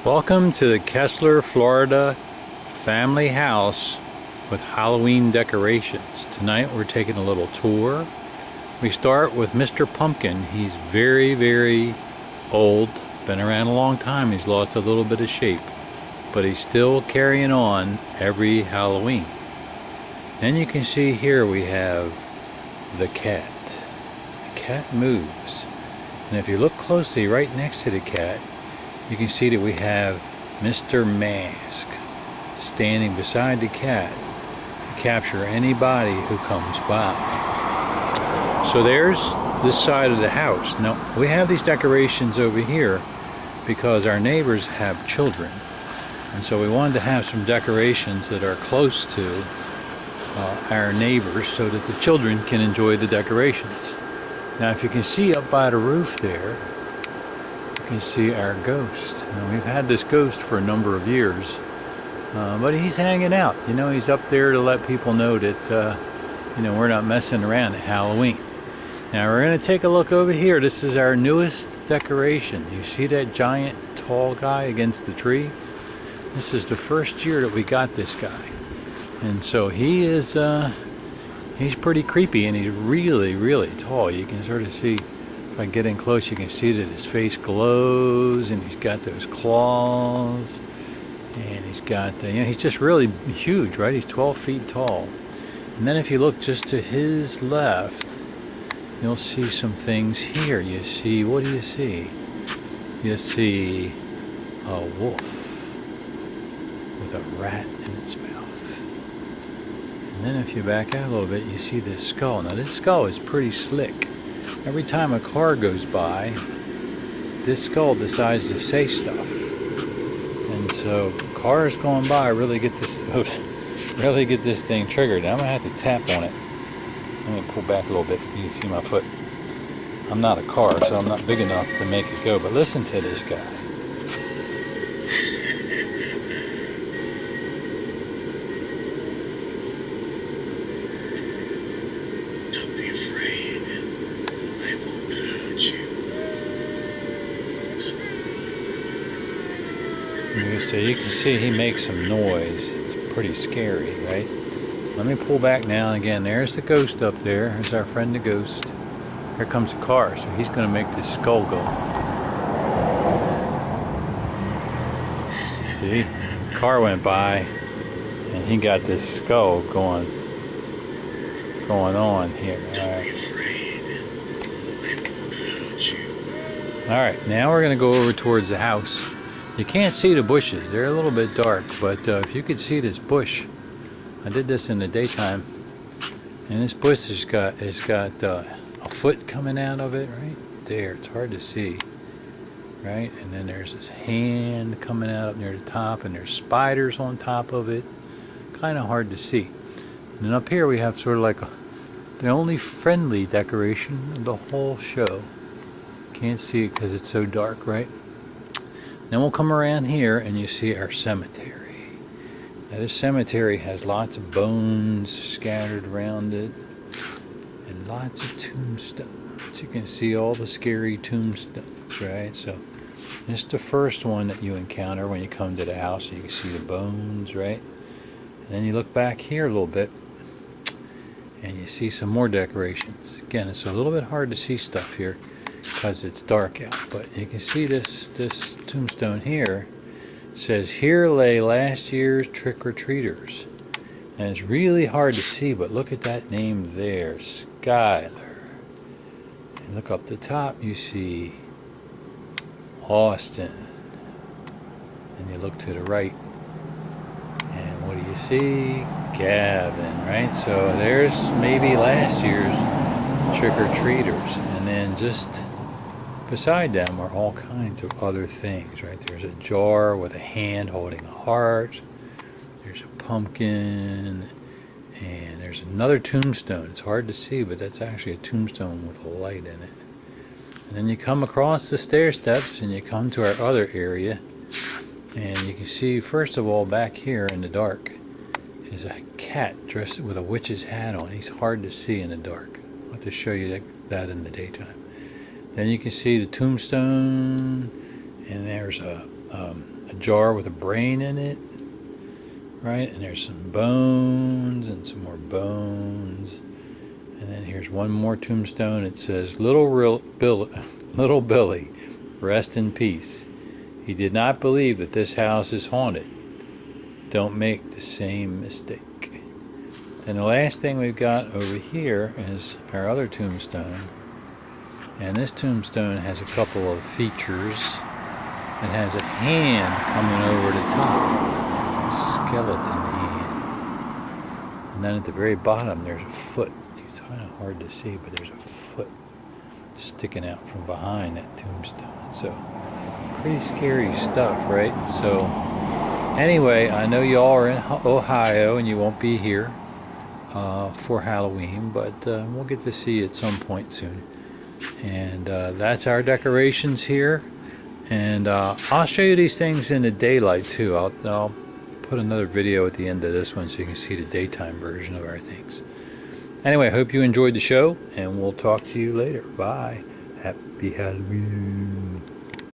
Welcome to the Kessler, Florida family house with Halloween decorations. Tonight we're taking a little tour. We start with Mr. Pumpkin. He's very old, been around a long time. He's lost a little bit of shape, but he's still carrying on every Halloween. Then you can see here we have the cat. The cat moves, and if you look closely right next to the cat, you can see that we have Mr. Mask standing beside the cat to capture anybody who comes by. So there's this side of the house. Now we have these decorations over here because our neighbors have children, and so we wanted to have some decorations that are close to our neighbors so that the children can enjoy the decorations. Now if you can see up by the roof there, you can see our ghost. Now, we've had this ghost for a number of years, but he's hanging out. You know, he's up there to let people know that we're not messing around at Halloween. Now we're going to take a look over here. This is our newest decoration. You see that giant tall guy against the tree? This is the first year that we got this guy, and so he is he's pretty creepy, and he's really tall. You can sort of see, if I get in close, you can see that his face glows, and he's got those claws, and he's got he's just really huge, right? He's 12 feet tall. And then if you look just to his left, you'll see some things here. You see, what do you see? You see a wolf with a rat in its mouth. And then if you back out a little bit, you see this skull. Now this skull is pretty slick. Every time a car goes by, this skull decides to say stuff, and so cars going by really get this thing triggered. Now I'm gonna have to tap on it. Let me pull back a little bit. You can see my foot. I'm not a car, so I'm not big enough to make it go. But listen to this guy. So you can see he makes some noise. It's pretty scary, right? Let me pull back now, and again, there's the ghost up there. There's our friend the ghost. Here comes a car, so he's going to make this skull go. See? The car went by, and he got this skull going on here. Alright, now we're going to go over towards the house. You can't see the bushes. They're a little bit dark, but if you could see this bush, I did this in the daytime, and this bush has got a foot coming out of it right there. It's hard to see, right? And then there's this hand coming out up near the top, and there's spiders on top of it. Kind of hard to see. And then up here we have sort of like the only friendly decoration of the whole show. Can't see it because it's so dark, right? Then we'll come around here and you see our cemetery. Now this cemetery has lots of bones scattered around it and lots of tombstones. You can see all the scary tombstones, right? So this is the first one that you encounter when you come to the house. You can see the bones, right? And then you look back here a little bit and you see some more decorations. Again, it's a little bit hard to see stuff here because it's dark out, but you can see this tombstone here says, "Here lay last year's trick-or-treaters," and it's really hard to see, but look at that name there, Skylar. And look up the top, you see Austin, and you look to the right, and what do you see? Gavin, right? So there's maybe last year's trick-or-treaters, and then just beside them are all kinds of other things, right? There's a jar with a hand holding a heart. There's a pumpkin. And there's another tombstone. It's hard to see, but that's actually a tombstone with a light in it. And then you come across the stair steps and you come to our other area. And you can see, first of all, back here in the dark is a cat dressed with a witch's hat on. He's hard to see in the dark. I'll have to show you that in the daytime. Then you can see the tombstone, and there's a a jar with a brain in it, right? And there's some bones and some more bones. And then here's one more tombstone. It says, Little Billy, rest in peace. He did not believe that this house is haunted. Don't make the same mistake. And the last thing we've got over here is our other tombstone. And this tombstone has a couple of features. It has a hand coming over the top. A skeleton hand. And then at the very bottom there's a foot. It's kind of hard to see, but there's a foot sticking out from behind that tombstone. So pretty scary stuff, right? So anyway, I know y'all are in Ohio and you won't be here for Halloween, but we'll get to see you at some point soon. And that's our decorations here. And I'll show you these things in the daylight too. I'll put another video at the end of this one so you can see the daytime version of our things. Anyway, I hope you enjoyed the show, and we'll talk to you later. Bye. Happy Halloween.